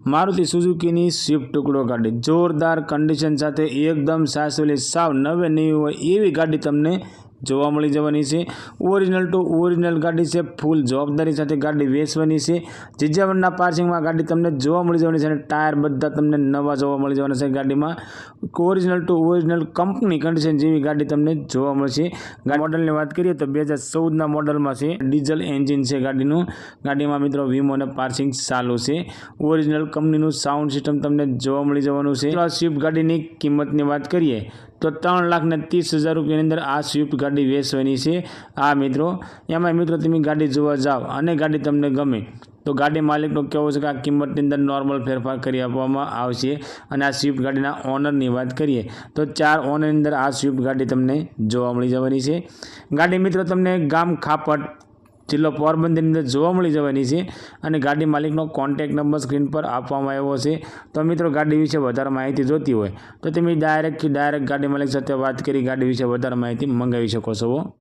Maruti સુઝુકીની Swift ટુકડો ગાડી જોરદાર કન્ડિશન સાથે એકદમ સાસવેલી સાવ નવે નવી હોય એવી ગાડી તમને જોવા મળી જવાની છે। ઓરિજિનલ ટુ ઓરિજિનલ ગાડી છે, ફૂલ જવાબદારી સાથે ગાડી વેચવાની છે। જીજાવરના પાર્કિંગમાં ગાડી તમને જોવા મળી જવાની છે અને ટાયર બધા તમને નવા જોવા મળી જવાના છે। ગાડીમાં original two original company condition જેવી ગાડી તમને જોવા મળશે। મોડલની વાત કરીએ તો 2014ના મોડલમાં છે, ડીઝલ એન્જિન છે ગાડીનું। ગાડીમાં મિત્રો વીમો અને પાર્કિંગ ચાલુ છે। ઓરિજિનલ કંપનીનું સાઉન્ડ સિસ્ટમ તમને જોવા મળી જવાનું છે। આ સ્વિફ્ટ ગાડીની કિંમતની વાત કરીએ તો 3,30,000 રૂપિયાની અંદર આ સ્વિફ્ટ ગાડી વેચવાની છે। આ મિત્રો એમાં મિત્રો તમે ગાડી જોવા જાઓ અને ગાડી તમને ગમે તો ગાડી માલિકનો કહેવું છે કે આ કિંમતની અંદર નોર્મલ ફેરફાર કરી આપવામાં આવશે। અને આ સ્વિફ્ટ ગાડીના ઓનરની વાત કરીએ તો 4 ઓનરની અંદર આ સ્વિફ્ટ ગાડી તમને જોવા મળી જવાની છે। ગાડી મિત્રો તમને ગામ ખાપટ જિલ્લો પોરબંદરની અંદર જોવા મળી જવાની છે અને ગાડી માલિકનો કોન્ટેક્ટ નંબર સ્ક્રીન પર આપવામાં આવ્યો છે। તો મિત્રો ગાડી વિશે વધારે માહિતી જોતી હોય તો તમે ડાયરેક્ટ ગાડી માલિક સાથે વાત કરી ગાડી વિશે વધારે માહિતી મંગાવી શકો છો।